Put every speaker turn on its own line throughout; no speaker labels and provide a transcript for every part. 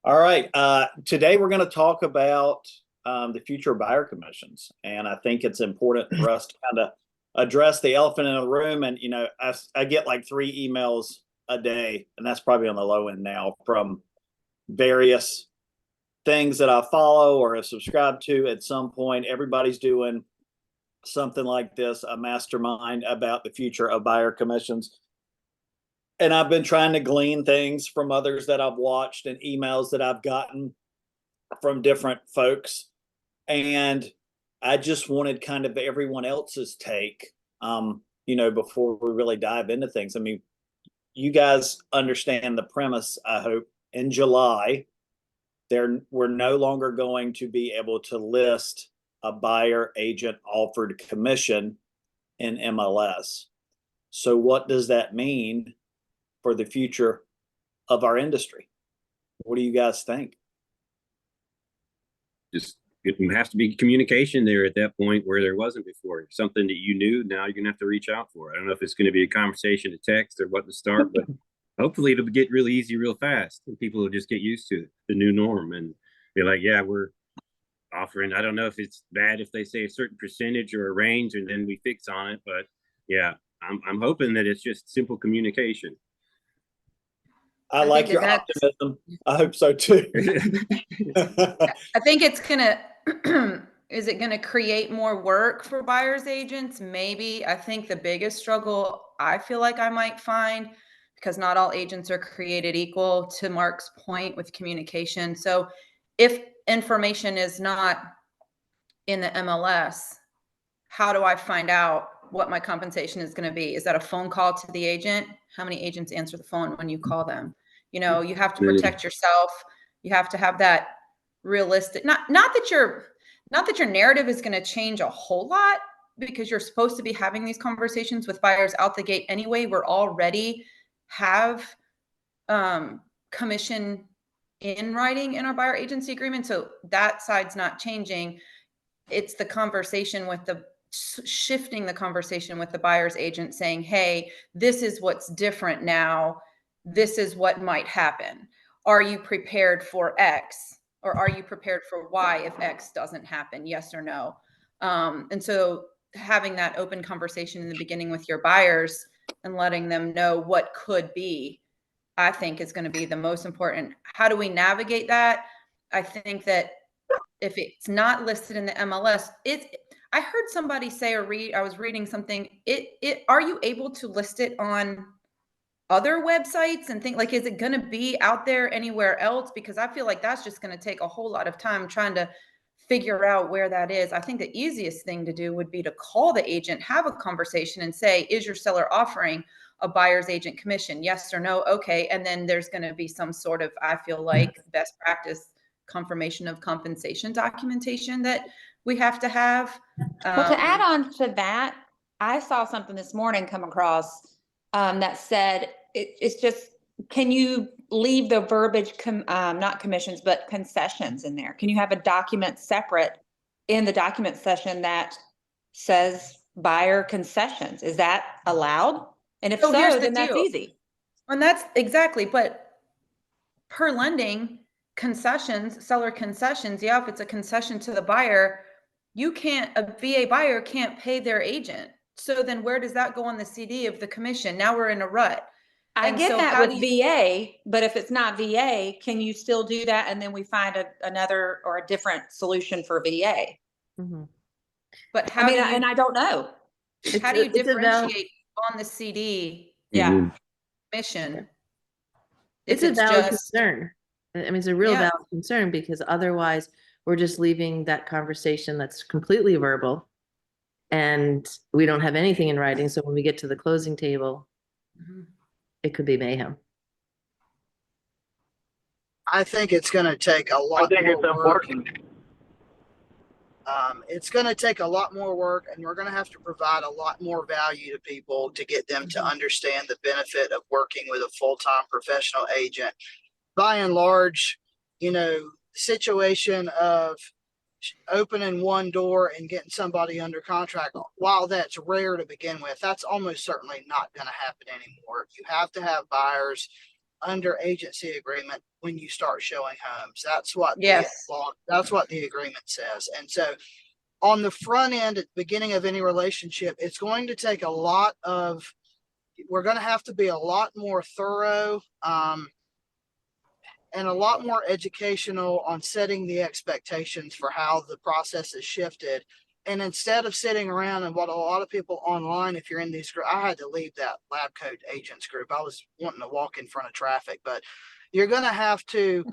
All right. Today we're going to talk about the future of buyer commissions, and I think it's important for us to kind of address the elephant in the room. And I get like 3 emails a day, and that's probably on the low end now from various things that I follow or have subscribed to. At some point, everybody's doing something like this, a mastermind about the future of buyer commissions. And I've been trying to glean things from others that I've watched and emails that I've gotten from different folks. And I just wanted kind of everyone else's take, before we really dive into things. I mean, you guys understand the premise, I hope. In July, we're no longer going to be able to list a buyer agent offered commission in MLS. So what does that mean for the future of our industry? What do you guys think?
Just it has to be communication there at that point where there wasn't before. Something that you knew, now you're gonna have to reach out for. I don't know if it's going to be a conversation, a text, or what to start, but hopefully it'll get really easy real fast, and people will just get used to it, the new norm, and be like, yeah, we're offering. I don't know if it's bad if they say a certain percentage or a range, and then we fix on it, but yeah, I'm hoping that it's just simple communication.
I like your optimism. I hope so too.
I think it's gonna is it gonna create more work for buyers agents? Maybe. I think the biggest struggle I feel like I might find, because not all agents are created equal, to Mark's point with communication. So if information is not in the MLS, how do I find out what my compensation is going to be? Is that a phone call to the agent? How many agents answer the phone when you call them? You have to protect yourself. You have to have that realistic, not that your narrative is going to change a whole lot, because you're supposed to be having these conversations with buyers out the gate anyway. We're already have commission in writing in our buyer agency agreement. So that side's not changing. It's the conversation with shifting the conversation with the buyer's agent, saying, hey, this is what's different now. This is what might happen. Are you prepared for X, or are you prepared for Y if X doesn't happen? Yes or no? And so having that open conversation in the beginning with your buyers and letting them know what could be, I think is going to be the most important. How do we navigate that? I think that if it's not listed in the MLS, I heard somebody say I was reading something, are you able to list it on other websites and think, like, is it going to be out there anywhere else? Because I feel like that's just going to take a whole lot of time trying to figure out where that is. I think the easiest thing to do would be to call the agent, have a conversation and say, is your seller offering a buyer's agent commission? Yes or no? Okay. And then there's going to be some sort of, I feel like, best practice confirmation of compensation documentation that we have to have.
Well, to add on to that, I saw something this morning come across that said it's just, can you leave the verbiage, not commissions, but concessions in there? Can you have a document separate in the document session that says buyer concessions? Is that allowed? And if so, then that's easy.
And that's exactly, but per lending, concessions, seller concessions, yeah, if it's a concession to the buyer, a VA buyer can't pay their agent. So then where does that go on the CD of the commission? Now we're in a rut.
I get that with VA, but if it's not VA, can you still do that? And then we find another or a different solution for VA.
Mm-hmm. But
and I don't know.
How do you differentiate on the CD?
Yeah.
Commission.
It's a valid concern. I mean, it's a real valid concern, because otherwise we're just leaving that conversation that's completely verbal and we don't have anything in writing. So when we get to the closing table, it could be mayhem.
I think it's going to take a lot more work. It's going to take a lot more work, and we're going to have to provide a lot more value to people to get them to understand the benefit of working with a full-time professional agent. By and large, the situation of opening one door and getting somebody under contract, while that's rare to begin with, that's almost certainly not going to happen anymore. You have to have buyers under agency agreement when you start showing homes. That's what
Yes.
the law, that's what the agreement says. And so on the front end, at the beginning of any relationship, it's going to take a lot of, we're going to have to be a lot more thorough, and a lot more educational on setting the expectations for how the process is shifted. And instead of sitting around and what a lot of people online, if you're in these groups, I had to leave that lab coat agents group. I was wanting to walk in front of traffic, but you're going to have to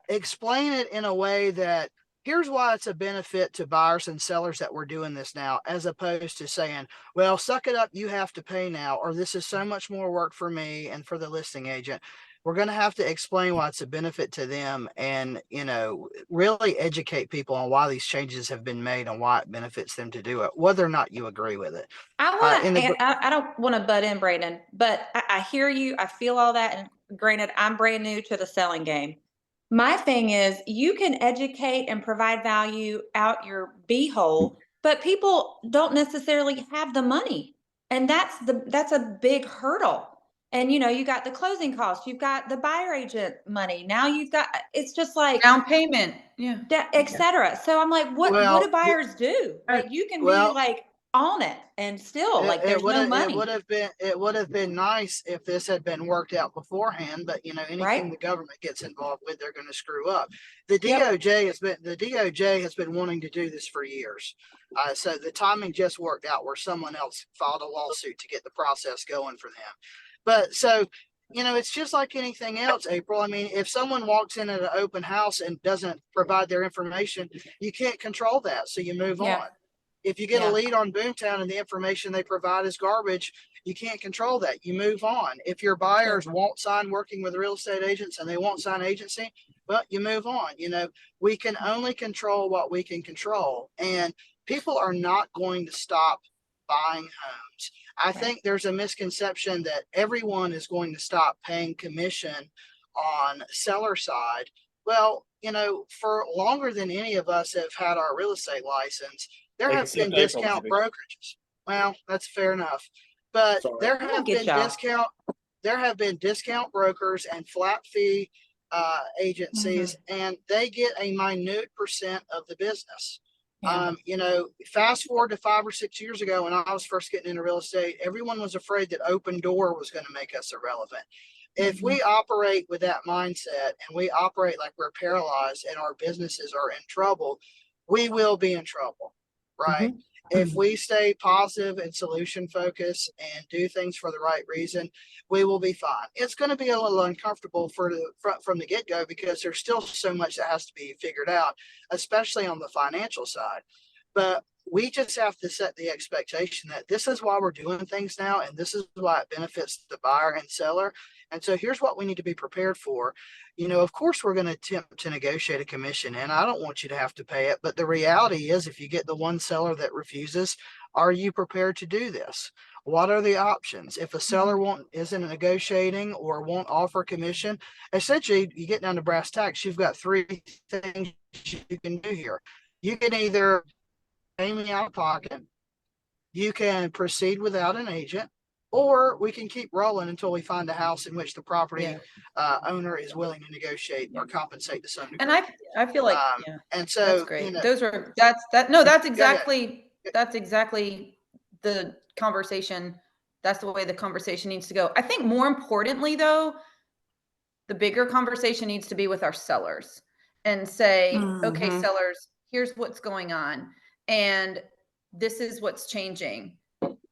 explain it in a way that here's why it's a benefit to buyers and sellers that we're doing this now, as opposed to saying, well, suck it up, you have to pay now, or this is so much more work for me and for the listing agent. We're going to have to explain why it's a benefit to them and, you know, really educate people on why these changes have been made and why it benefits them to do it, whether or not you agree with it.
I don't want to butt in, Brandon, but I hear you. I feel all that. And granted, I'm brand new to the selling game. My thing is, you can educate and provide value out your beehole, but people don't necessarily have the money. And that's a big hurdle. And you know, you got the closing costs, you've got the buyer agent money. Now you've got, it's just like
Down payment. Yeah.
etc. So I'm like, what do buyers do? Like, you can be like on it and still like there's no money.
It would have been nice if this had been worked out beforehand, but you know, anything the government gets involved with, they're going to screw up. The DOJ has been wanting to do this for years. So the timing just worked out where someone else filed a lawsuit to get the process going for them. But so, you know, it's just like anything else, April. I mean, if someone walks in at an open house and doesn't provide their information, you can't control that. So you move on. If you get a lead on Boomtown and the information they provide is garbage, you can't control that. You move on. If your buyers won't sign working with real estate agents and they won't sign agency, well, you move on. You know, we can only control what we can control. And people are not going to stop buying homes. I think there's a misconception that everyone is going to stop paying commission on seller side. Well, you know, for longer than any of us have had our real estate license, there have been discount brokerages. Well, that's fair enough. But there have been discount brokers and flat fee agencies, and they get a minute percent of the business. You know, fast forward to 5 or 6 years ago when I was first getting into real estate, everyone was afraid that open door was going to make us irrelevant. If we operate with that mindset and we operate like we're paralyzed and our businesses are in trouble, we will be in trouble, right? If we stay positive and solution focused and do things for the right reason, we will be fine. It's going to be a little uncomfortable from the get-go because there's still so much that has to be figured out, especially on the financial side. But we just have to set the expectation that this is why we're doing things now, and this is why it benefits the buyer and seller. And so here's what we need to be prepared for. You know, of course, we're going to attempt to negotiate a commission, and I don't want you to have to pay it. But the reality is, if you get the one seller that refuses, are you prepared to do this? What are the options? If a seller isn't negotiating or won't offer commission, essentially, you get down to brass tacks, you've got 3 things you can do here. You can either pay me out of pocket, you can proceed without an agent, or we can keep rolling until we find a house in which the property owner is willing to negotiate or compensate to some degree.
And I feel like,
and so
that's great.
You know,
that's exactly the conversation. That's the way the conversation needs to go. I think more importantly though, the bigger conversation needs to be with our sellers and say, okay, sellers, here's what's going on. And this is what's changing.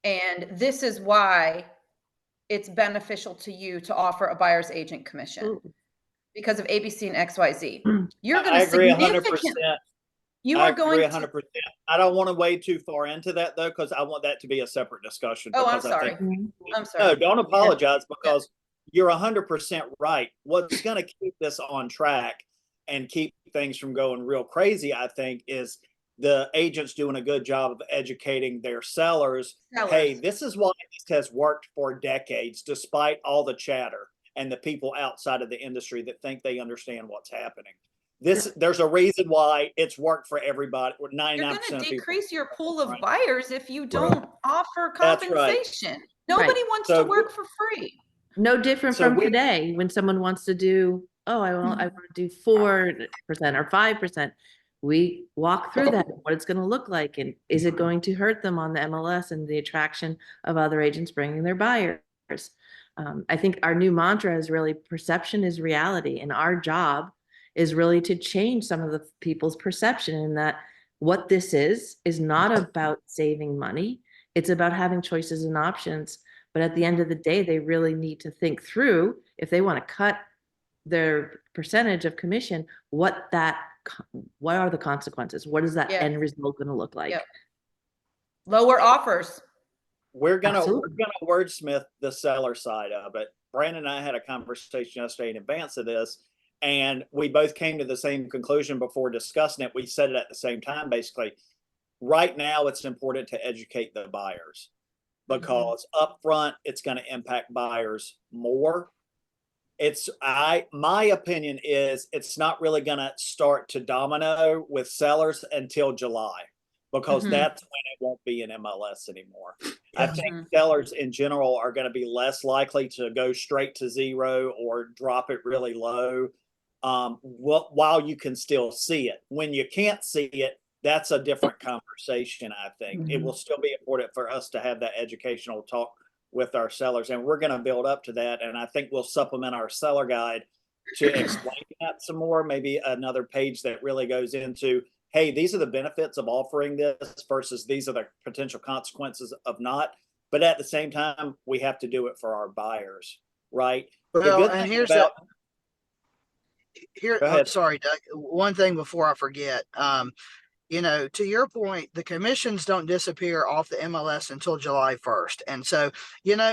And this is why it's beneficial to you to offer a buyer's agent commission because of ABC and XYZ. You're going to
agree 100%.
You are going
100%. I don't want to wade too far into that though, because I want that to be a separate discussion.
Oh, I'm sorry. I'm sorry.
No, don't apologize because you're 100% right. What's going to keep this on track and keep things from going real crazy, I think, is the agents doing a good job of educating their sellers. Hey, this is why this has worked for decades, despite all the chatter and the people outside of the industry that think they understand what's happening. There's a reason why it's worked for everybody. 99%
You're going to decrease your pool of buyers if you don't offer compensation.
That's right.
Nobody wants to work for free.
No different
So
from
we-
today when someone wants to do, oh, I want to do 4% or 5%. We walk through that, what it's going to look like, and is it going to hurt them on the MLS and the attraction of other agents bringing their buyers? I think our new mantra is really perception is reality, and our job is really to change some of the people's perception in that what this is not about saving money. It's about having choices and options. But at the end of the day, they really need to think through if they want to cut their percentage of commission, what are the consequences? What is that
Yeah.
end result going to look like?
Yep. Lower offers.
we're gonna
Absolutely.
wordsmith the seller side of it. Brandon and I had a conversation yesterday in advance of this, and we both came to the same conclusion before discussing it. We said it at the same time, basically. Right now, it's important to educate the buyers because upfront, it's going to impact buyers more. My opinion is it's not really going to start to domino with sellers until July, because that's when it won't be an MLS anymore. I think sellers in general are going to be less likely to go straight to zero or drop it really low, while you can still see it. When you can't see it, that's a different conversation. I think it will still be important for us to have that educational talk with our sellers, and we're going to build up to that. And I think we'll supplement our seller guide to explain that some more, maybe another page that really goes into, hey, these are the benefits of offering this versus these are the potential consequences of not. But at the same time, we have to do it for our buyers, right?
Well, and here's
about
here.
Go ahead.
Sorry, Doug. One thing before I forget. To your point, the commissions don't disappear off the MLS until July 1st. And so,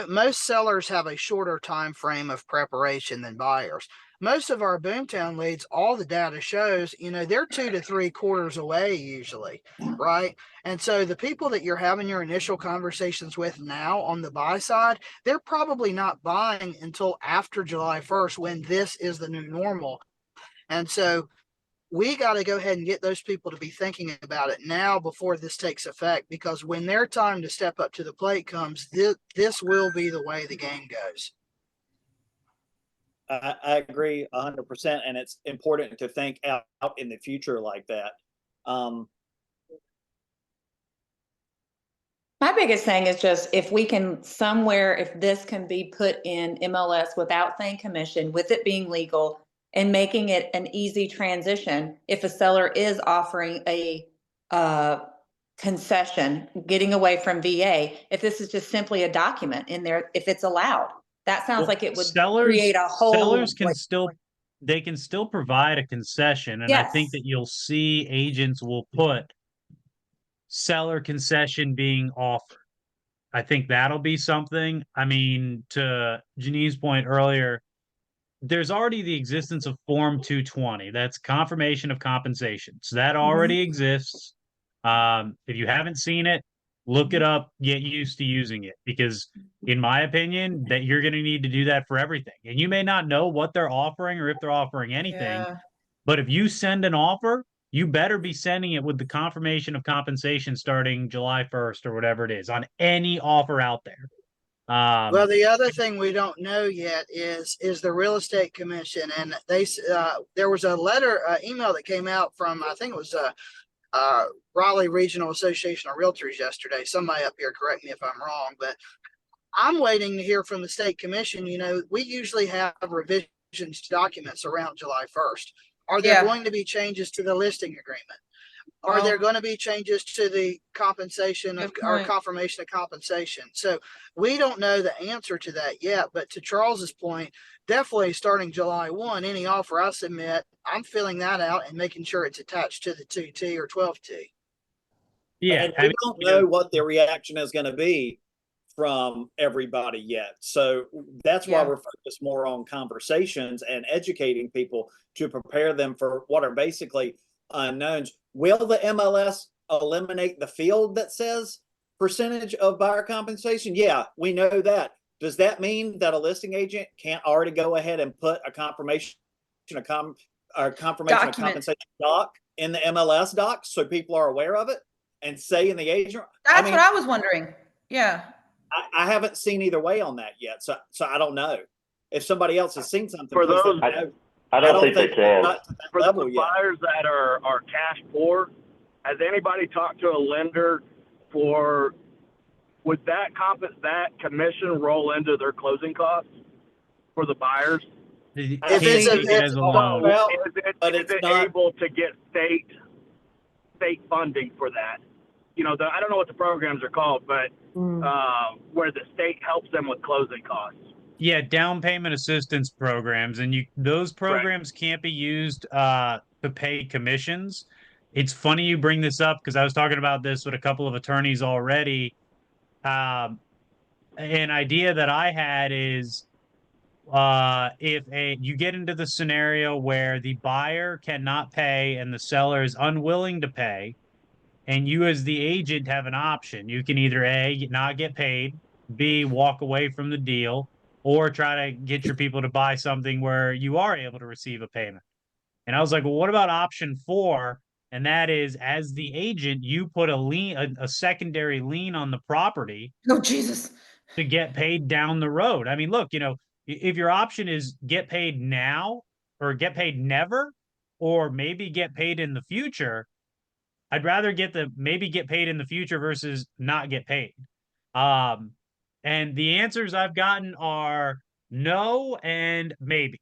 most sellers have a shorter time frame of preparation than buyers. Most of our Boomtown leads, all the data shows, they're 2 to 3 quarters away usually, right? And so the people that you're having your initial conversations with now on the buy side, they're probably not buying until after July 1st, when this is the new normal. And so we got to go ahead and get those people to be thinking about it now before this takes effect, because when their time to step up to the plate comes, this will be the way the game goes.
I agree 100%, and it's important to think out in the future like that.
My biggest thing is just if we can somewhere, if this can be put in MLS without saying commission, with it being legal and making it an easy transition. If a seller is offering a concession, getting away from VA, if this is just simply a document in there, if it's allowed, that sounds like it would create a whole.
Sellers can they can still provide a concession, and I think that you'll see agents will put seller concession being offered. I think that'll be something. I mean, to Janine's point earlier, there's already the existence of Form 220. That's confirmation of compensation. So that already exists. If you haven't seen it, look it up, get used to using it, because in my opinion, that you're going to need to do that for everything. And you may not know what they're offering or if they're offering anything, but if you send an offer, you better be sending it with the confirmation of compensation starting July 1st or whatever it is on any offer out there.
Well, the other thing we don't know yet is the real estate commission. And there was a email that came out from, I think it was Raleigh Regional Association of Realtors yesterday. Somebody up here correct me if I'm wrong, but I'm waiting to hear from the state commission. We usually have revisions to documents around July 1st. Are there going to be changes to the listing agreement? Are there going to be changes to the compensation or confirmation of compensation? So we don't know the answer to that yet. But to Charles's point, definitely starting July 1, any offer I submit, I'm filling that out and making sure it's attached to the 2T or 12T.
Yeah,
and we don't know what the reaction is going to be from everybody yet. So that's why we're focused more on conversations and educating people to prepare them for what are basically unknowns. Will the MLS eliminate the field that says percentage of buyer compensation? Yeah, we know that. Does that mean that a listing agent can't already go ahead and put a confirmation of compensation doc in the MLS doc so people are aware of it and say in the agent?
That's what I was wondering. Yeah.
I haven't seen either way on that yet, so I don't know. If somebody else has seen something,
For
please let
those-
me know.
I don't think they
we've
can.
got to that
For
level
those
yet.
buyers that are cash poor, has anybody talked to a lender for, would that commission roll into their closing costs for the buyers?
If it's a-
Take it as a loan.
Well,
Is
but
is
it's
it
not-
able to get state funding for that? You know, I don't know what the programs are called, but where the state helps them with closing costs.
Yeah, down payment assistance programs, and those programs can't be used to pay commissions. It's funny you bring this up because I was talking about this with a couple of attorneys already. An idea that I had is if you get into the scenario where the buyer cannot pay and the seller is unwilling to pay, and you as the agent have an option. You can either A, not get paid, B, walk away from the deal, or try to get your people to buy something where you are able to receive a payment. And I was like, well, what about option 4? And that is, as the agent, you put a secondary lien on the property
Oh, Jesus.
to get paid down the road. I mean, look, if your option is get paid now or get paid never, or maybe get paid in the future, I'd rather maybe get paid in the future versus not get paid. And the answers I've gotten are no and maybe.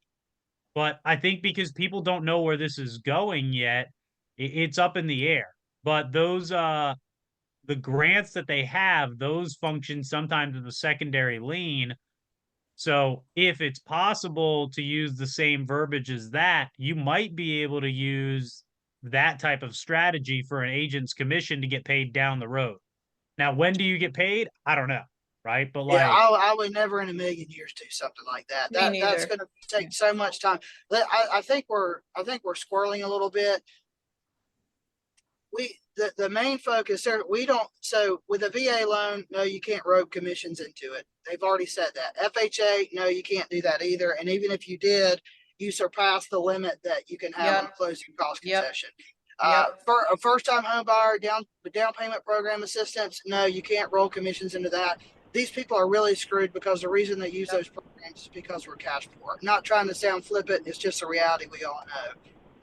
But I think because people don't know where this is going yet, it's up in the air. But those the grants that they have, those function sometimes as a secondary lien. So if it's possible to use the same verbiage as that, you might be able to use that type of strategy for an agent's commission to get paid down the road. Now, when do you get paid? I don't know, right? But like,
Yeah, I would never in a million years do something like that.
Me
That's
neither.
going to take so much time. I think we're squirreling a little bit. The main focus there, so with a VA loan, no, you can't rope commissions into it. They've already said that. FHA, no, you can't do that either. And even if you did, you surpass the limit that you can have on closing cost concession. For a first-time home buyer, down payment program assistance, no, you can't roll commissions into that. These people are really screwed because the reason they use those programs is because we're cash poor. Not trying to sound flippant, it's just a reality we all know.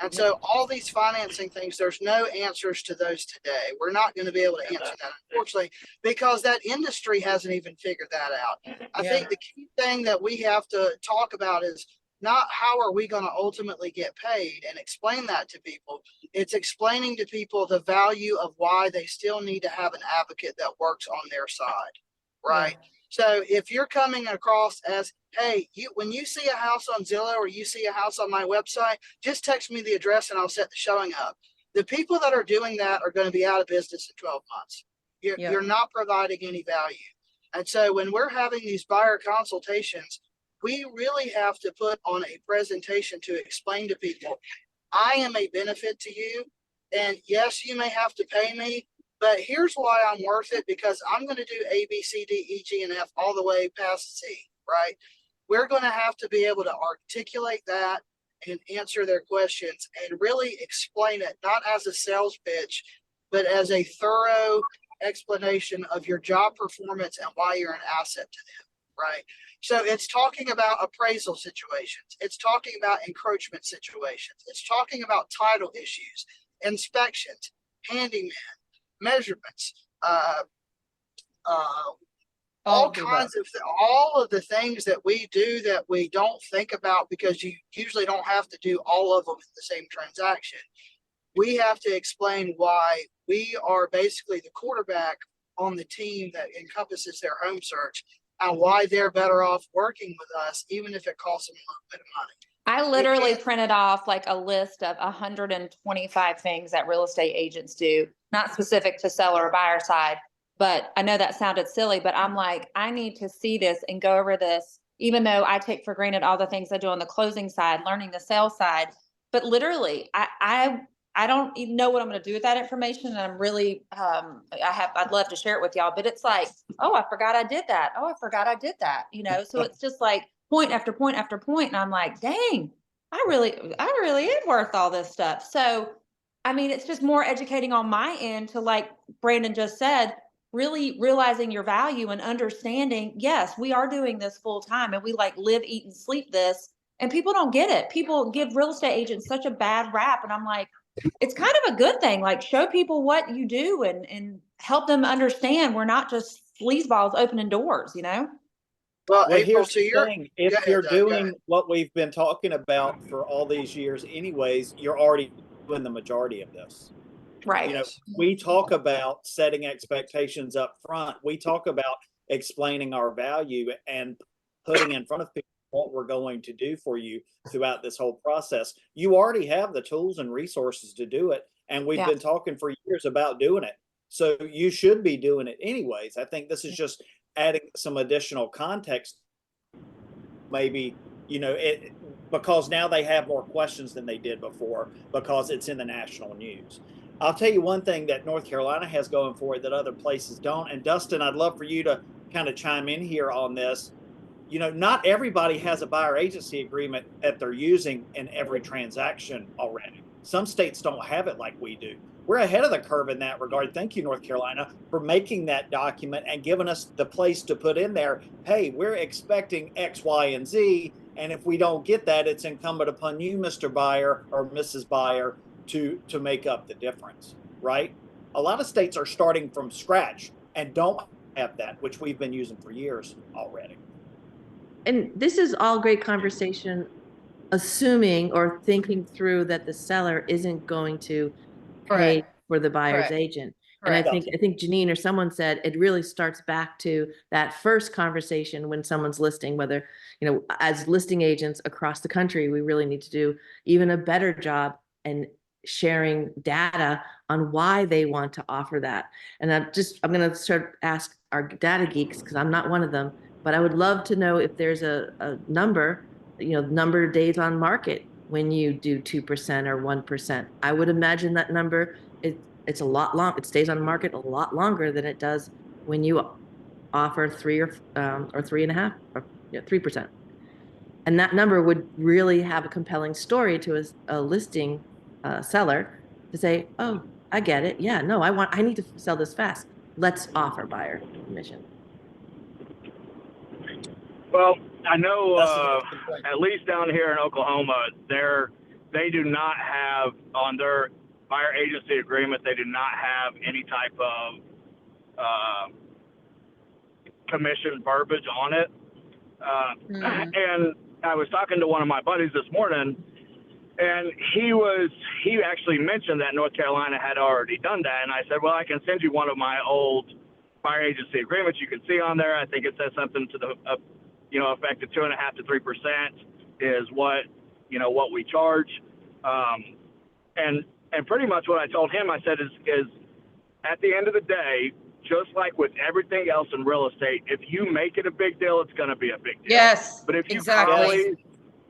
And so all these financing things, there's no answers to those today. We're not going to be able to answer that, unfortunately, because that industry hasn't even figured that out. I think the key thing that we have to talk about is not how are we going to ultimately get paid and explain that to people. It's explaining to people the value of why they still need to have an advocate that works on their side, right? Yeah. So if you're coming across as, hey, when you see a house on Zillow or you see a house on my website, just text me the address and I'll set the showing up. The people that are doing that are going to be out of business in 12 months. You're not providing any value. And so when we're having these buyer consultations, we really have to put on a presentation to explain to people, I am a benefit to you. And yes, you may have to pay me, but here's why I'm worth it, because I'm going to do A, B, C, D, E, G, and F all the way past C, right? We're going to have to be able to articulate that and answer their questions and really explain it, not as a sales pitch, but as a thorough explanation of your job performance and why you're an asset to them, right? So it's talking about appraisal situations. It's talking about encroachment situations. It's talking about title issues, inspections, handyman, measurements, all of the things that we do that we don't think about because you usually don't have to do all of them in the same transaction. We have to explain why we are basically the quarterback on the team that encompasses their home search and why they're better off working with us, even if it costs them a little bit of money.
I literally printed off like a list of 125 things that real estate agents do, not specific to seller or buyer side, but I know that sounded silly, but I'm like, I need to see this and go over this, even though I take for granted all the things I do on the closing side, learning the sales side. But literally, I don't even know what I'm going to do with that information. And I'm really, I'd love to share it with y'all, but it's like, oh, I forgot I did that. Oh, I forgot I did that. So it's just like point after point after point. And I'm like, dang, I really am worth all this stuff. So, I mean, it's just more educating on my end to, like Brandon just said, really realizing your value and understanding, yes, we are doing this full time and we like live, eat, and sleep this. And people don't get it. People give real estate agents such a bad rap. And I'm like, it's kind of a good thing. Like, show people what you do and help them understand we're not just sleazeballs opening doors, you know?
Well,
Well,
April,
here's
to
the
your,
thing.
go
If
ahead,
you're
Doug, go ahead.
doing what we've been talking about for all these years anyways, you're already doing the majority of this.
Right.
You know, we talk about setting expectations up front. We talk about explaining our value and putting in front of people what we're going to do for you throughout this whole process. You already have the tools and resources to do it. And we've been talking for years about doing it. So you should be doing it anyways. I think this is just adding some additional context. Maybe, you know, because now they have more questions than they did before because it's in the national news. I'll tell you one thing that North Carolina has going for it that other places don't. And Dustin, I'd love for you to kind of chime in here on this. You know, not everybody has a buyer agency agreement that they're using in every transaction already. Some states don't have it like we do. We're ahead of the curve in that regard. Thank you, North Carolina, for making that document and giving us the place to put in there, hey, we're expecting X, Y, and Z. And if we don't get that, it's incumbent upon you, Mr. Buyer or Mrs. Buyer, to make up the difference, right? A lot of states are starting from scratch and don't have that, which we've been using for years already.
And this is all great conversation, assuming or thinking through that the seller isn't going to pay for the buyer's agent. And I think Janine or someone said it really starts back to that first conversation when someone's listing, whether, you know, as listing agents across the country, we really need to do even a better job and sharing data on why they want to offer that. And I'm going to start ask our data geeks, because I'm not one of them, but I would love to know if there's a number, you know, number of days on market when you do 2% or 1%. I would imagine that number, it's a lot long. It stays on market a lot longer than it does when you offer 3 or 3.5 or 3%. And that number would really have a compelling story to a listing seller to say, oh, I get it. Yeah, no, I need to sell this fast. Let's offer buyer commission.
Well, I know at least down here in Oklahoma, they do not have on their buyer agency agreement, they do not have any type of commission verbiage on it. And I was talking to one of my buddies this morning, and he actually mentioned that North Carolina had already done that. And I said, well, I can send you one of my old buyer agency agreements. You can see on there, I think it says something to the effect of 2.5% to 3% is what we charge. And pretty much what I told him, I said is at the end of the day, just like with everything else in real estate, if you make it a big deal, it's going to be a big deal.
Yes,
but if you
exactly.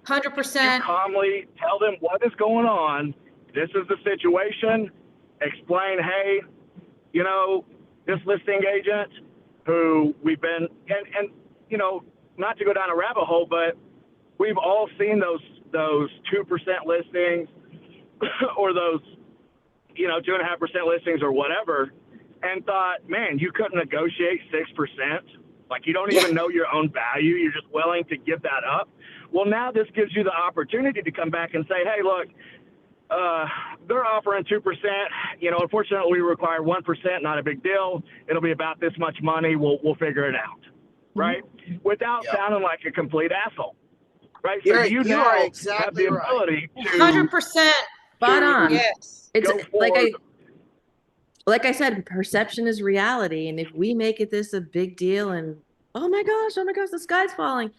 100%. Calmly tell them what is going on. This is the situation. Explain, hey, this listing agent who we've been, and not to go down a rabbit hole, but we've all seen those 2% listings or those, 2.5% listings or whatever, and thought, man, you couldn't negotiate 6%. Like, you don't even know your own value. You're just willing to give that up. Well, now this gives you the opportunity to come back and say, hey, look, they're offering 2%. Unfortunately, we require 1%. Not a big deal. It'll be about this much money. We'll figure it out, right? Without sounding like a complete asshole, right? So you now
are exactly
have the ability to
100%
spot on.
Yes,
it's like I said, perception is reality, and if we make this a big deal, and oh my gosh, the sky's falling.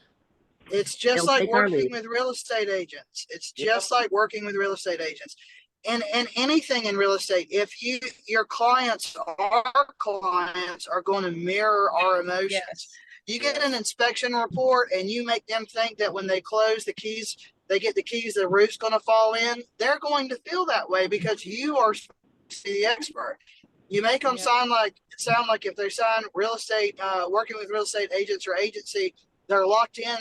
It's just like working with real estate agents. It's just like working with real estate agents. And anything in real estate, if your clients, our clients are going to mirror our emotions.
Yes.
You get an inspection report and you make them think that when they close the keys, they get the keys, the roof's going to fall in. They're going to feel that way because you are the expert. You make them sound like if they sign real estate, working with real estate agents or agency, they're locked in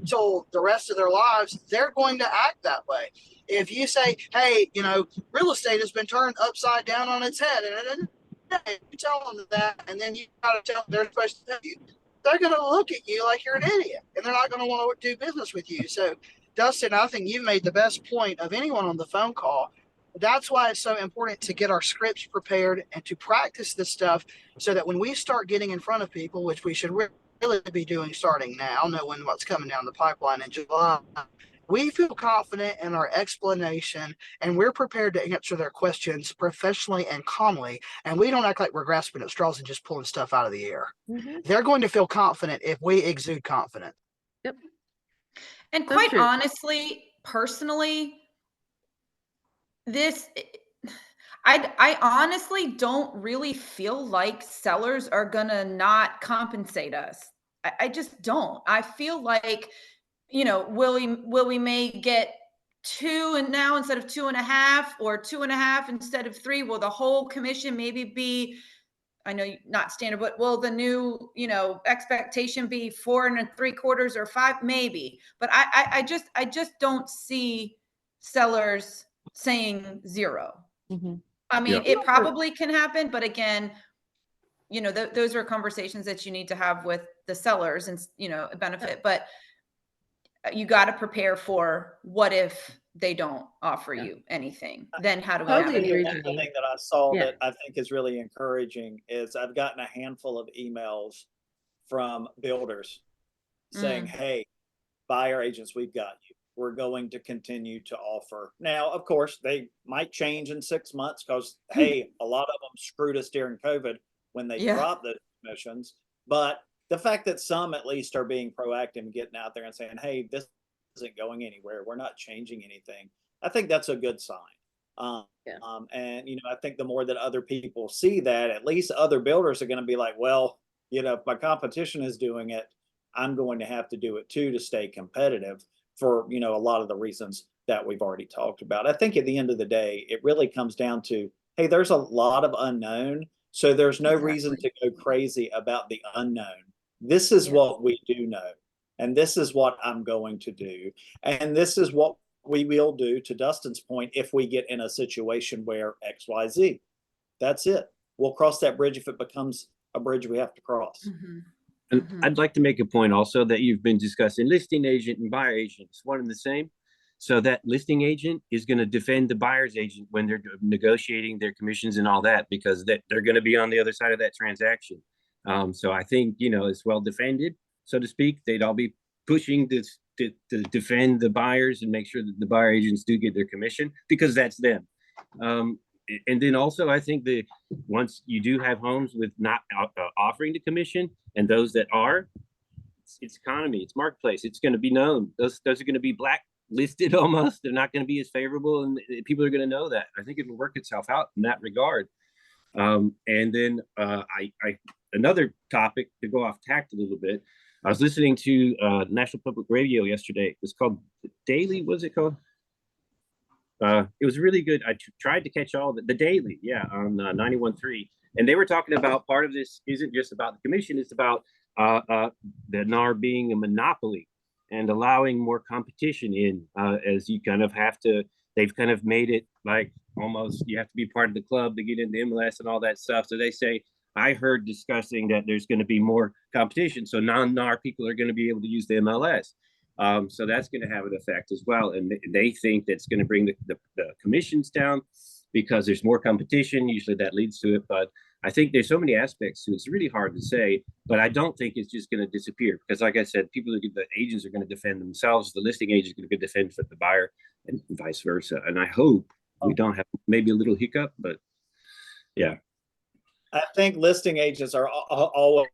till the rest of their lives. They're going to act that way. If you say, hey, real estate has been turned upside down on its head, and you tell them that, and then you gotta tell them they're supposed to tell you, they're gonna look at you like you're an idiot, and they're not gonna want to do business with you. So, Dustin, I think you made the best point of anyone on the phone call. That's why it's so important to get our scripts prepared and to practice this stuff, so that when we start getting in front of people, which we should really be doing starting now, knowing what's coming down the pipeline in July, we feel confident in our explanation and we're prepared to answer their questions professionally and calmly. And we don't act like we're grasping at straws and just pulling stuff out of the air.
Mhm.
They're going to feel confident if we exude confidence.
Yep.
And
So
quite
true.
honestly, personally, this I honestly don't really feel like sellers are gonna not compensate us. I just don't. I feel like, you know, will we may get 2 and now instead of 2.5, or 2.5 instead of 3? Will the whole commission maybe be, I know not standard, but will the new, you know, expectation be 4.75 or 5? Maybe. But I just don't see sellers saying 0.
Mhm.
I mean,
Yeah.
it probably can happen, but again, you know, those are conversations that you need to have with the sellers and, you know, benefit, but you got to prepare for what if they don't offer
Yeah.
you anything, then how do we
Totally
navigate
agree,
that?
One
Janine.
thing that I saw
Yeah.
that I think is really encouraging is I've gotten a handful of emails from builders saying,
Mm.
hey, buyer agents, we've got you. We're going to continue to offer. Now, of course, they might change in 6 months because, hey, a lot of them screwed us during COVID when they
Yeah.
dropped the commissions. But the fact that some at least are being proactive and getting out there and saying, hey, this isn't going anywhere. We're not changing anything. I think that's a good sign.
Yeah.
And, you know, I think the more that other people see that, at least other builders are going to be like, well, you know, if my competition is doing it, I'm going to have to do it too to stay competitive for, you know, a lot of the reasons that we've already talked about. I think at the end of the day, it really comes down to, hey, there's a lot of unknown. So there's no reason to go crazy about the unknown. This is
Yeah.
what we do know. And this is what I'm going to do. And this is what we will do, to Dustin's point, if we get in a situation where XYZ. That's it. We'll cross that bridge if it becomes a bridge we have to cross.
Mhm.
And
Mhm.
I'd like to make a point also that you've been discussing listing agent and buyer agent. It's one and the same. So that listing agent is going to defend the buyer's agent when they're negotiating their commissions and all that, because they're going to be on the other side of that transaction. So I think, you know, it's well defended, so to speak. They'd all be pushing this to defend the buyers and make sure that the buyer agents do get their commission, because that's them. And then also, I think that once you do have homes with not offering the commission, and those that are, it's economy, it's marketplace, it's going to be known. Those are going to be blacklisted almost. They're not going to be as favorable, and people are going to know that. I think it will work itself out in that regard. And then I another topic to go off tact a little bit. I was listening to National Public Radio yesterday. It was called Daily. What's it called? It was really good. I tried to catch all of it. The Daily, yeah, on 91.3. And they were talking about part of this isn't just about the commission, it's about the NAR being a monopoly and allowing more competition in, as you kind of have to, they've kind of made it like almost you have to be part of the club to get into MLS and all that stuff. So they say, I heard discussing that there's going to be more competition. So non-NAR people are going to be able to use the MLS. So that's going to have an effect as well. And they think that's going to bring the commissions down because there's more competition. Usually that leads to it. But I think there's so many aspects to it. It's really hard to say, but I don't think it's just going to disappear because, like I said, the agents are going to defend themselves. The listing agent is going to defend for the buyer and vice versa. And I hope we don't have maybe a little hiccup, but yeah.
I think listing agents are always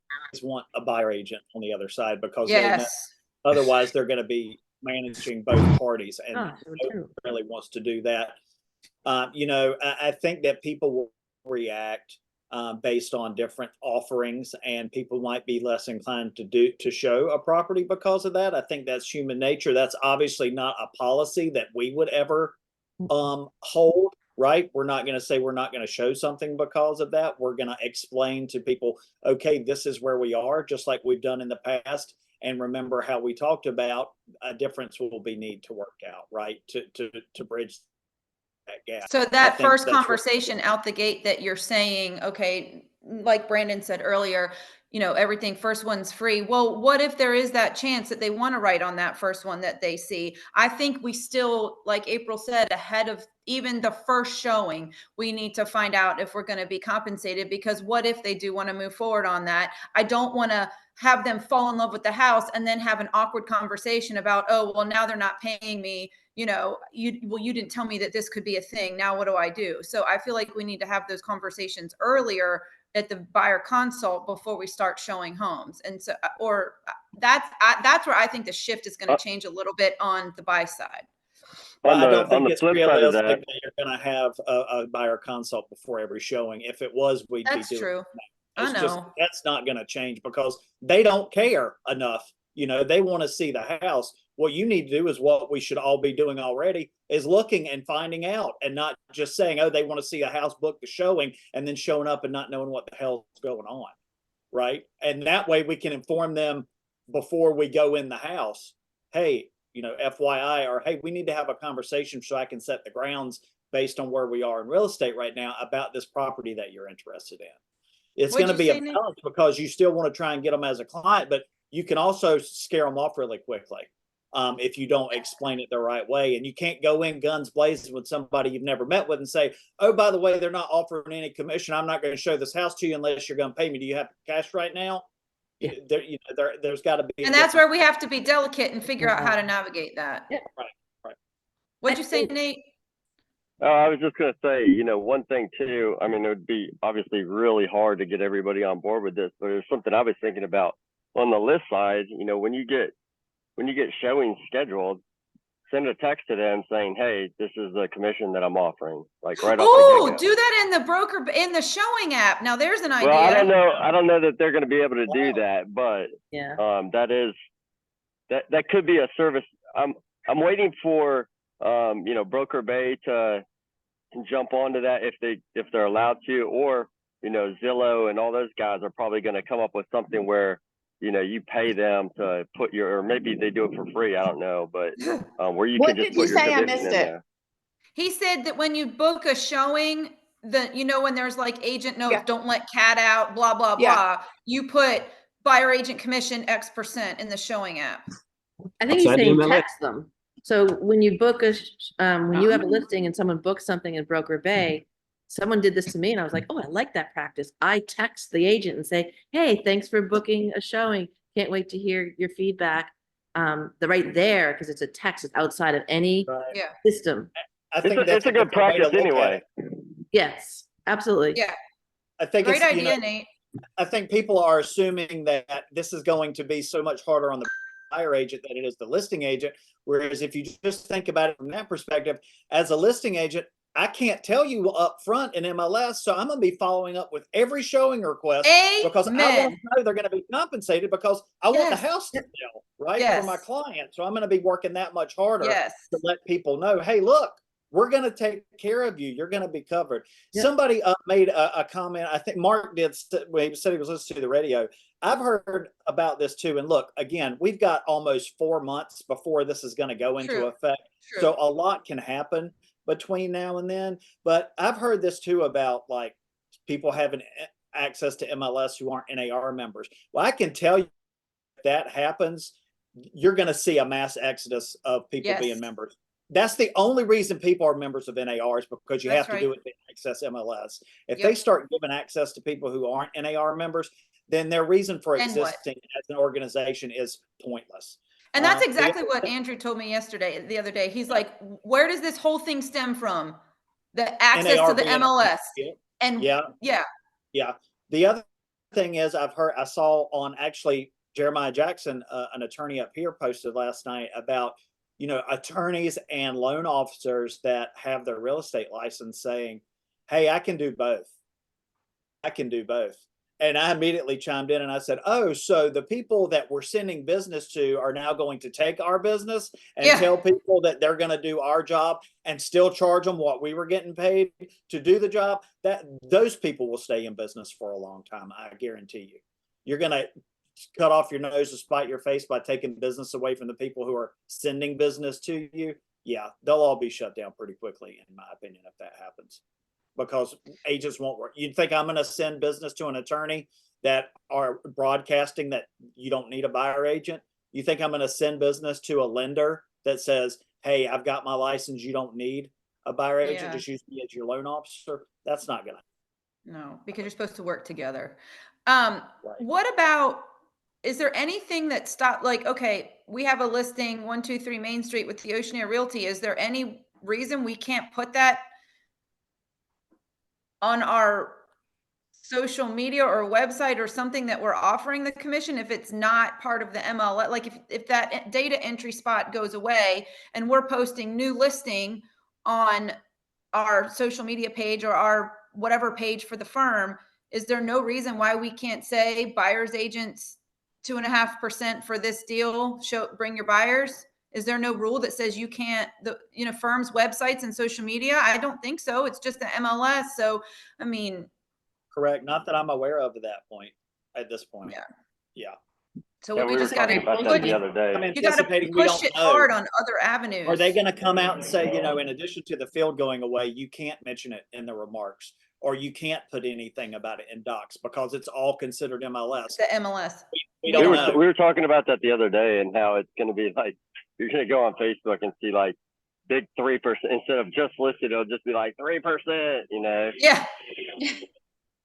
want a buyer agent on the other side because they know otherwise they're going to be managing both parties, and nobody really wants to do that. You know, I think that people will react based on different offerings, and people might be less inclined to show a property because of that. I think that's human nature. That's obviously not a policy that we would ever hold. Right? We're not going to say we're not going to show something because of that. We're going to explain to people, okay, this is where we are, just like we've done in the past. And remember how we talked about a difference will be need to work out, right? To bridge that gap.
So
I
that
think
first
that's what-
conversation out the gate that you're saying, okay, like Brandon said earlier, you know, everything, first one's free. Well, what if there is that chance that they want to write on that first one that they see? I think we still, like April said, ahead of even the first showing, we need to find out if we're going to be compensated, because what if they do want to move forward on that? I don't want to have them fall in love with the house and then have an awkward conversation about, oh, well, now they're not paying me. You know, you didn't tell me that this could be a thing. Now what do I do? So I feel like we need to have those conversations earlier at the buyer consult before we start showing homes. And so, or that's where I think the shift is going to change a little bit on the buy side.
Well, I don't think
on the
it's
flip side of
realistic
that,
that you're going to have a buyer consult before every showing. If it was, we'd
That's
be doing
true.
it
I
now. It's just,
know.
that's not going to change because they don't care enough. You know, they want to see the house. What you need to do is what we should all be doing already, is looking and finding out, and not just saying, oh, they want to see a house, book the showing, and then showing up and not knowing what the hell's going on. Right. And that way we can inform them before we go in the house. Hey, you know, FYI, or hey, we need to have a conversation so I can set the grounds based on where we are in real estate right now about this property that you're interested in. It's going to be a balance, because you still want to try and get them as a client, but you can also scare them off really quickly if you don't explain it the right way. And you can't go in guns blazing with somebody you've never met with and say, oh, by the way, they're not offering any commission. I'm not going to show this house to you unless you're going to pay me. Do you have cash right now? Yeah. There's got to be.
And that's where we have to be delicate and figure out how to navigate that.
Yeah.
Right.
What'd you say, Nate?
I was just going to say, you know, one thing too, I mean, it would be obviously really hard to get everybody on board with this, but there's something I was thinking about on the list side. You know, when you get showings scheduled, send a text to them saying, hey, this is the commission that I'm offering. Like right off the get-go.
Do that in the broker, in the showing app. Now there's an idea.
Well, I don't know that they're going to be able to do that, but
Yeah.
that could be a service. I'm waiting for you know, Broker Bay to jump onto that if they're allowed to, or you know, Zillow and all those guys are probably going to come up with something where, you know, you pay them to put your, or maybe they do it for free, I don't know, but where you can just put your commission in there.
He said that when you book a showing, that, you know, when there's like agent notes, don't let cat out, blah blah blah, you put buyer agent commission X% in the showing app.
I think he's saying text them. So when you book when you have a listing and someone books something in Broker Bay, someone did this to me and I was like, oh, I like that practice. I text the agent and say, hey, thanks for booking a showing. Can't wait to hear your feedback. Right there, because it's a text, it's outside of any system.
I think
it's a good practice anyway.
Yes, absolutely.
Yeah.
I think
great
it's,
idea,
you know,
Nate.
I think people are assuming that this is going to be so much harder on the buyer agent than it is the listing agent. Whereas if you just think about it from that perspective, as a listing agent, I can't tell you up front in MLS, so I'm going to be following up with every showing request because I want to know they're going to be compensated, because I want the house to sell, right, for my client. So I'm going to be working that much harder to let people know, hey, look, we're going to take care of you. You're going to be covered. Yep. Somebody made a comment. I think Mark did when he said he was listening to the radio. I've heard about this too. And look, again, we've got almost 4 months before this is going to go into effect. So a lot can happen between now and then. But I've heard this too about like people having access to MLS who aren't NAR members. Well, I can tell you if that happens, you're going to see a mass exodus of people being members. That's the only reason people are members of NARs, because you have to do it to access MLS. If they start giving access to people who aren't NAR members, then their reason for existing as an organization is pointless.
And that's exactly what Andrew told me the other day. He's like, where does this whole thing stem from? The access to the MLS. And
The other thing is I saw on actually Jeremiah Jackson, an attorney up here, posted last night about, you know, attorneys and loan officers that have their real estate license saying, hey, I can do both. I can do both. And I immediately chimed in and I said, oh, so the people that we're sending business to are now going to take our business and tell people that they're going to do our job and still charge them what we were getting paid to do the job. That those people will stay in business for a long time. I guarantee you. You're going to cut off your nose to spite your face by taking business away from the people who are sending business to you. yeah, they'll all be shut down pretty quickly, in my opinion, if that happens. Because agents won't work. You'd think I'm gonna send business to an attorney that are broadcasting that you don't need a buyer agent? You think I'm gonna send business to a lender that says, hey, I've got my license, you don't need a buyer agent,
Yeah.
just use me as your loan officer? That's not gonna.
No, because you're supposed to work together.
Right.
What about, is there anything that stopped, like, okay, we have a listing 123 Main Street with the Oceanair Realty. Is there any reason we can't put that on our social media or website or something that we're offering the commission if it's not part of the MLS? Like if that data entry spot goes away and we're posting new listing on our social media page or our whatever page for the firm, is there no reason why we can't say buyer's agents 2.5% for this deal, bring your buyers? Is there no rule that says you can't, firms' websites and social media? I don't think so. It's just the MLS. So, I mean,
Correct. Not that I'm aware of at this point.
Yeah.
Yeah.
so
Yeah,
we
we were
just got
talking
to
about that the other day.
I'm
you got to
anticipating we
push
don't
it
know.
hard on other avenues.
Are they going to come out and say, in addition to the field going away, you can't mention it in the remarks, or you can't put anything about it in docs because it's all considered MLS?
The MLS.
We don't know.
We were talking about that the other day and how it's going to be like, you're going to go on Facebook and see like big 3%, instead of just listed, it'll just be like 3%,
Yeah.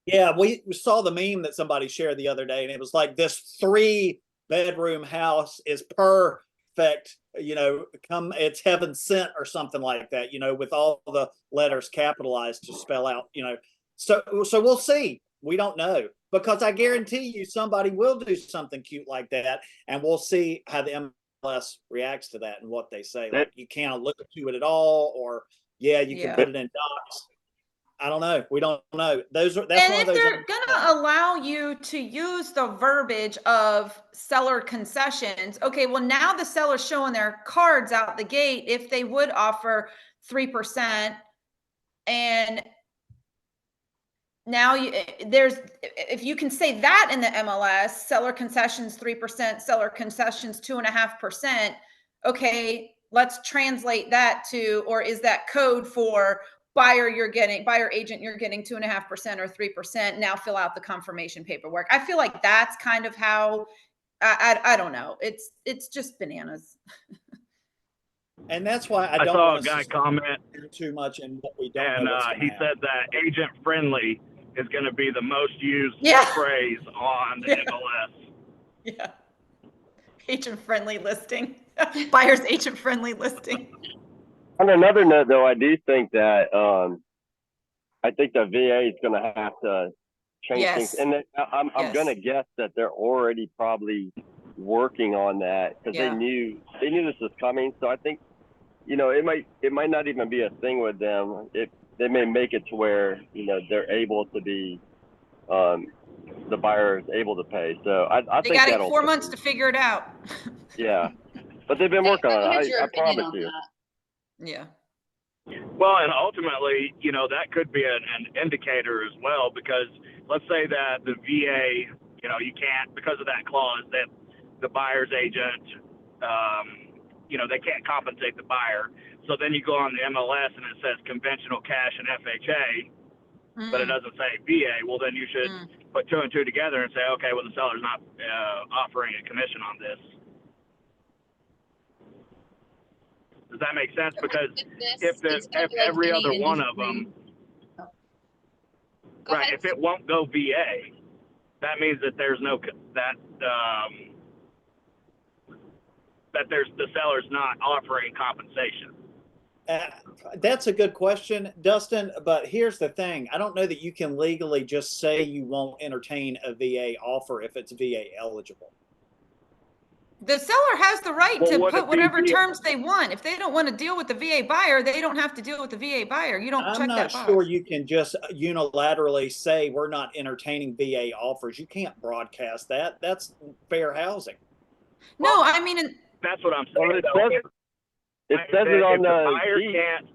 Yeah, we saw the meme that somebody shared the other day, and it was like, this 3-bedroom house is perfect, it's heaven sent or something like that, with all the letters capitalized to spell out, so we'll see. We don't know, because I guarantee you somebody will do something cute like that, and we'll see how the MLS reacts to that and what they say. Like, you can't look to it at all, or you can put it in docs. I don't know. We don't know. That's
And
one
if
of those.
they're gonna allow you to use the verbiage of seller concessions, okay, well, now the seller's showing their cards out the gate if they would offer 3%, and now if you can say that in the MLS, seller concessions 3%, seller concessions 2.5%. Okay, let's translate that to, or is that code for buyer agent, you're getting 2.5% or 3%. Now fill out the confirmation paperwork. I feel like that's kind of how, I don't know. It's just bananas.
And that's why
I saw a guy comment
too much in what we don't
and
know.
he said that agent friendly is going to be the most used phrase on the MLS.
Yeah. Agent friendly listing. Buyer's agent friendly listing.
On another note, though, I do think that I think the VA is going to have to change things, and I'm going to guess that they're already probably working on that because they knew this was coming. So I think it might not even be a thing with them. They may make it to where they're able to be the buyer is able to pay. So I think
they got 4 months to figure it out.
Yeah, but they've been working on it. I promise you.
Yeah.
Well, and ultimately, that could be an indicator as well, because let's say that the VA, you can't, because of that clause, that the buyer's agent, they can't compensate the buyer. So then you go on the MLS and it says conventional cash and FHA, but it doesn't say VA. Well, then you should put 2 and 2 together and say, okay, well, the seller's not offering a commission on this. Does that make sense? Because if every other one of them, right, if it won't go VA, that means that there's the seller's not offering compensation.
That's a good question, Dustin. But here's the thing. I don't know that you can legally just say you won't entertain a VA offer if it's VA eligible.
The seller has the right to put whatever terms they want. If they don't want to deal with the VA buyer, they don't have to deal with the VA buyer. You don't check that box.
I'm not sure you can just unilaterally say we're not entertaining VA offers. You can't broadcast that. That's fair housing.
No, I mean,
that's what I'm saying.
Well, it says it on the
buyer can't.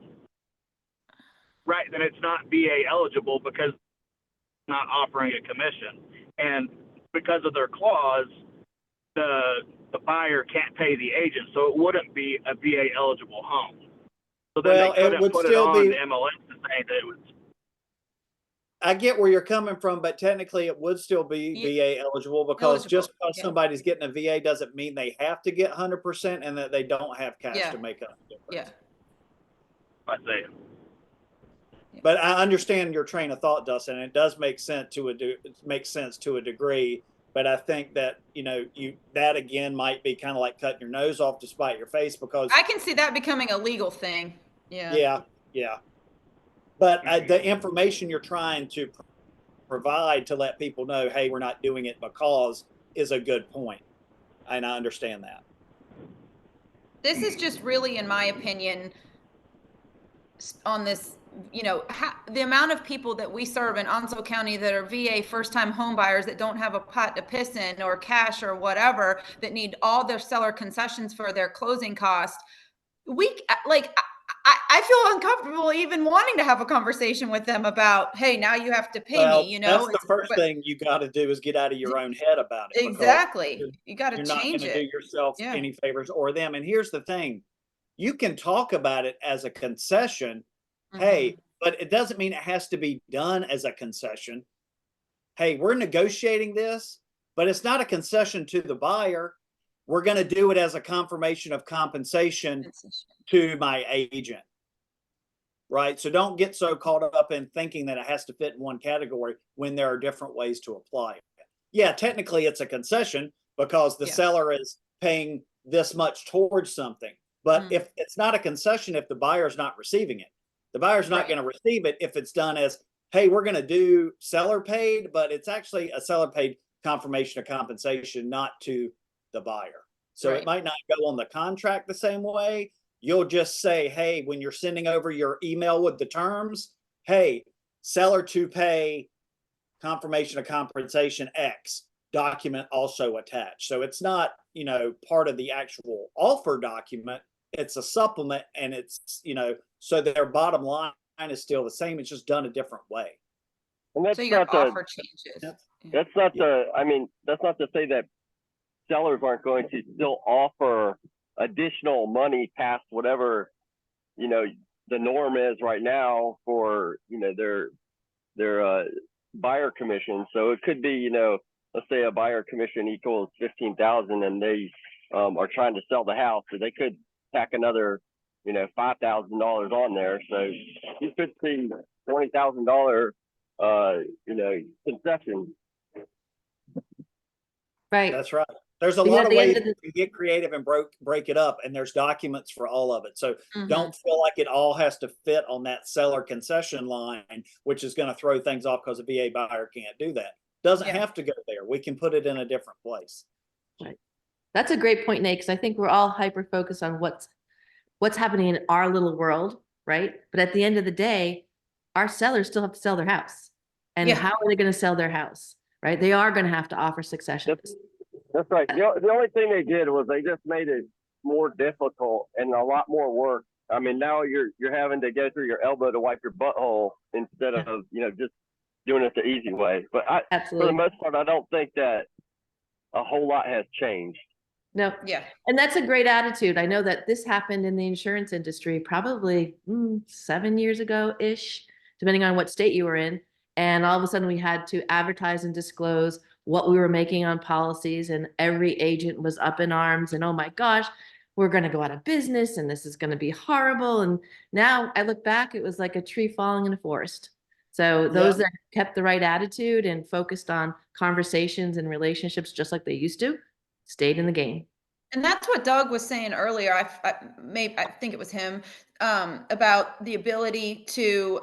Right, then it's not VA eligible because it's not offering a commission, and because of their clause, the buyer can't pay the agent, so it wouldn't be a VA eligible home. So then
Well,
they
it
couldn't
would
put it
still
on
be.
the MLS to say that it was.
I get where you're coming from, but technically it would still be VA eligible because just
Eligible,
because
yeah.
somebody's getting a VA doesn't mean they have to get 100% and that they don't have cash
Yeah.
to make up the difference.
I say.
But I understand your train of thought, Dustin. And it does make sense to a degree. But I think that that again might be kind of like cutting your nose off to spite your face because
I can see that becoming a legal thing.
yeah. But the information you're trying to provide to let people know, hey, we're not doing it because is a good point, and I understand that.
This is just really, in my opinion, on this, the amount of people that we serve in Onslow County that are VA first-time home buyers that don't have a pot to piss in or cash or whatever, that need all their seller concessions for their closing cost. I feel uncomfortable even wanting to have a conversation with them about, hey, now you have to pay me,
That's the first thing you got to do is get out of your own head about it.
Exactly. You got to
change it. You're not going to do yourself any favors or them. And here's the thing. You can talk about it as a concession. Hey, but it doesn't mean it has to be done as a concession. Hey, we're negotiating this, but it's not a concession to the buyer. We're going to do it as a confirmation of compensation to my agent. Right? So don't get so caught up in thinking that it has to fit in one category when there are different ways to apply it. Yeah, technically it's a concession because the seller is paying this much towards something. But if it's not a concession, if the buyer's not receiving it, the buyer's not going to receive it if it's done as, hey, we're going to do seller paid, but it's actually a seller paid confirmation of compensation, not to the buyer. So it might not go on the contract the same way. You'll just say, hey, when you're sending over your email with the terms, hey, seller to pay confirmation of compensation X, document also attached. So it's not, part of the actual offer document. It's a supplement and it's, so their bottom line is still the same. It's just done a different way.
And that's
so your offer changes.
That's not that's not to say that sellers aren't going to still offer additional money past whatever, the norm is right now for, their buyer commission. So it could be, let's say a buyer commission equals 15,000 and they are trying to sell the house. So they could tack another, $5,000 on there. So you could see $20,000, concession.
Right.
That's right. There's a lot of ways to get creative and break it up, and there's documents for all of it. So don't feel like it all has to fit on that seller concession line, which is going to throw things off because a VA buyer can't do that. Doesn't have to go there. We can put it in a different place.
Right. That's a great point, Nate, because I think we're all hyper focused on what's happening in our little world, right? But at the end of the day, our sellers still have to sell their house. And how are they going to sell their house, right? They are going to have to offer succession.
That's right. The only thing they did was they just made it more difficult and a lot more work. I mean, now you're having to go through your elbow to wipe your butthole instead of, just doing it the easy way. But for the most part, I don't think that a whole lot has changed.
No. Yeah. And that's a great attitude. I know that this happened in the insurance industry probably 7 years ago-ish, depending on what state you were in. And all of a sudden we had to advertise and disclose what we were making on policies, and every agent was up in arms and, oh my gosh, we're going to go out of business and this is going to be horrible. And now I look back, it was like a tree falling in a forest. So those that kept the right attitude and focused on conversations and relationships just like they used to, stayed in the game.
And that's what Doug was saying earlier. I think it was him, about the ability to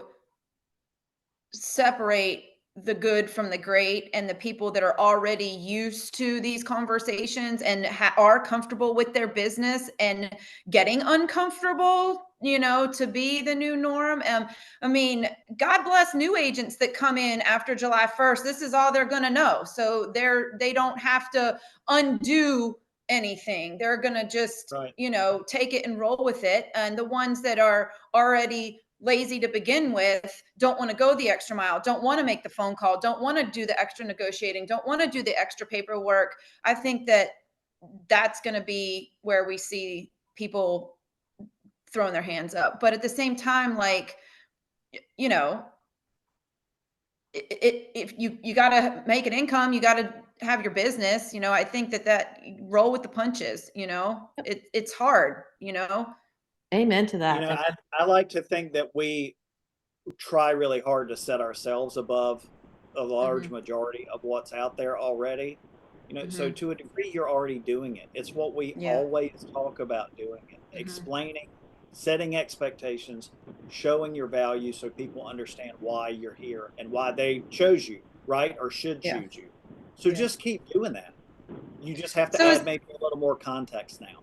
separate the good from the great, and the people that are already used to these conversations and are comfortable with their business and getting uncomfortable, to be the new norm. I mean, God bless new agents that come in after July 1st. This is all they're going to know. So they don't have to undo anything. They're going to just, take it and roll with it. And the ones that are already lazy to begin with, don't want to go the extra mile, don't want to make the phone call, don't want to do the extra negotiating, don't want to do the extra paperwork. I think that that's going to be where we see people throwing their hands up. But at the same time, like, you know, if you got to make an income, you got to have your business, you know, I think that roll with the punches, you know, it's hard, you know.
Amen to
You
that.
know, I like to think that we try really hard to set ourselves above a large majority of what's out there already. You know, so to a degree, you're already doing it. It's what we always talk about doing it, explaining, setting expectations, showing your value so people understand why you're here and why they chose you, right? Or should choose you. So just keep doing that. You just have to add maybe a little more context now.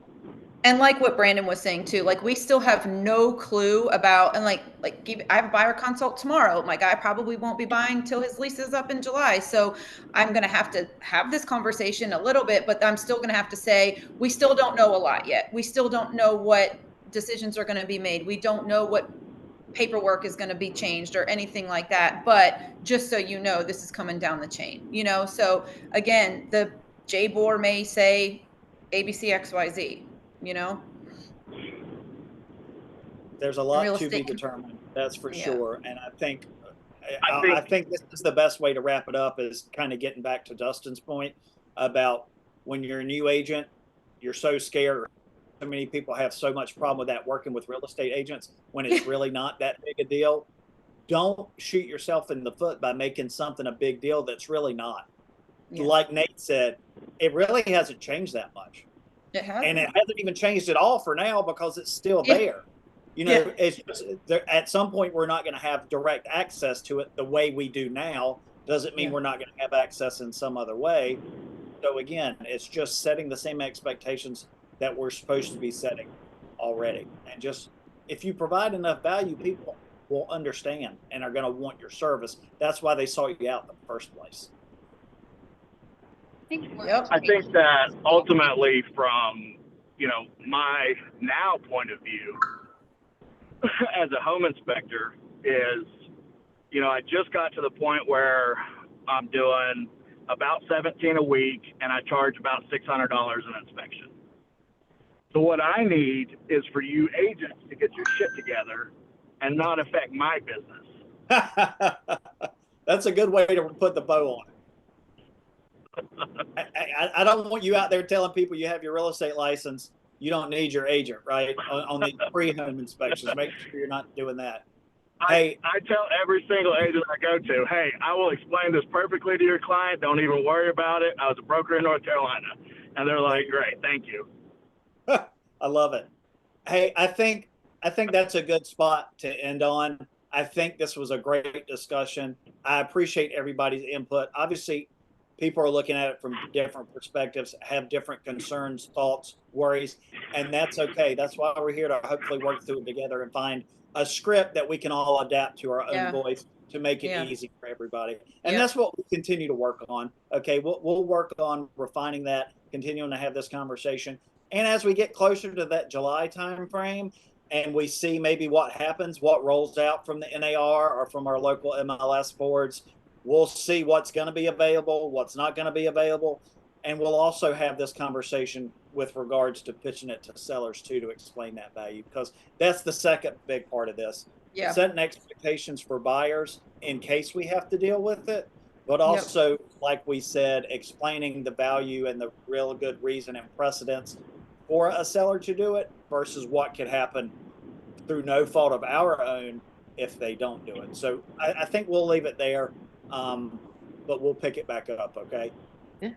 And like what Brandon was saying too, like we still have no clue about, and I have a buyer consult tomorrow. My guy probably won't be buying till his lease is up in July. So I'm going to have this conversation a little bit, but I'm still going to have to say, we still don't know a lot yet. We still don't know what decisions are going to be made. We don't know what paperwork is going to be changed or anything like that. But just so you know, this is coming down the chain, you know? So again, the JBOR may say ABC XYZ. You know,
there's a lot to be determined, that's for sure. And I think this is the best way to wrap it up, is kind of getting back to Dustin's point about when you're a new agent, you're so scared. So many people have so much problem with that working with real estate agents when it's really not that big a deal. Don't shoot yourself in the foot by making something a big deal that's really not. Like Nate said, it really hasn't changed that much.
It hasn't.
And it hasn't even changed at all for now because it's still there. You know, it's just, at some point we're not going to have direct access to it the way we do now. Doesn't mean we're not going to have access in some other way. So again, it's just setting the same expectations that we're supposed to be setting already. And just, if you provide enough value, people will understand and are going to want your service. That's why they sought you out in the first place.
I think that ultimately, from, you know, my now point of view as a home inspector is, you know, I just got to the point where I'm doing about 17 a week and I charge about $600 an inspection. So what I need is for you agents to get your shit together and not affect my business.
That's a good way to put the bow on it. I don't want you out there telling people you have your real estate license. You don't need your agent, right? On the pre-home inspections, make sure you're not doing that.
I tell every single agent I go to, hey, I will explain this perfectly to your client. Don't even worry about it. I was a broker in North Carolina. And they're like, great, thank you.
I love it. Hey, I think that's a good spot to end on. I think this was a great discussion. I appreciate everybody's input. Obviously, people are looking at it from different perspectives, have different concerns, thoughts, worries, and that's okay. That's why we're here, to hopefully work through it together and find a script that we can all adapt to our own voice to make it easy for everybody. And that's what we continue to work on. Okay, we'll work on refining that, continuing to have this conversation. And as we get closer to that July time frame, and we see maybe what happens, what rolls out from the NAR or from our local MLS boards, we'll see what's going to be available, what's not going to be available. And we'll also have this conversation with regards to pitching it to sellers too, to explain that value, because that's the second big part of this. Setting expectations for buyers in case we have to deal with it, but also, like we said, explaining the value and the real good reason and precedence for a seller to do it versus what could happen through no fault of our own if they don't do it. So I think we'll leave it there. But we'll pick it back up. Okay.
Yeah.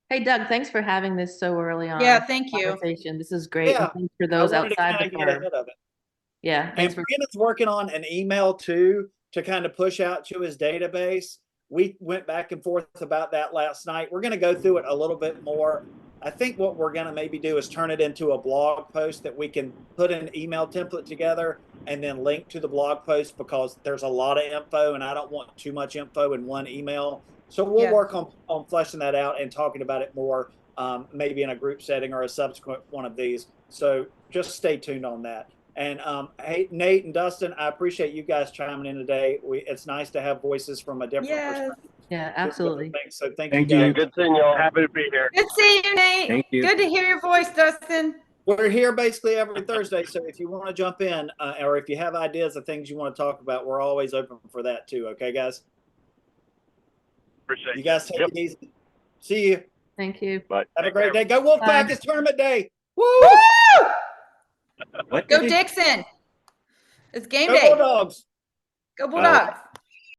Hey, Doug, thanks for having this so early on.
Yeah, thank you.
This is great.
Yeah.
Thanks for those outside the firm.
Ahead of it.
Yeah.
And Brandon's working on an email too to kind of push out to his database. We went back and forth about that last night. We're going to go through it a little bit more. I think what we're going to maybe do is turn it into a blog post that we can put an email template together and then link to the blog post, because there's a lot of info and I don't want too much info in one email. So we'll work on fleshing that out and talking about it more, maybe in a group setting or a subsequent one of these. So just stay tuned on that. And hey, Nate and Dustin, I appreciate you guys chiming in today. It's nice to have voices from a different perspective.
Yeah, absolutely.
So thank you guys.
Good seeing y'all.
Happy to be here.
Good seeing you, Nate.
Thank you.
Good to hear your voice, Dustin.
we're here basically every Thursday. So if you want to jump in, or if you have ideas of things you want to talk about, we're always open for that too. Okay, guys?
Appreciate
You guys take
Yep.
it easy. See you.
Thank you.
But
Have a
Take
great
care.
day. Go Wolfpack.
Bye.
It's tournament day. Woo!
What
Go
day?
Dixon. It's game
Go
day.
Bulldogs.
Go Bulldogs.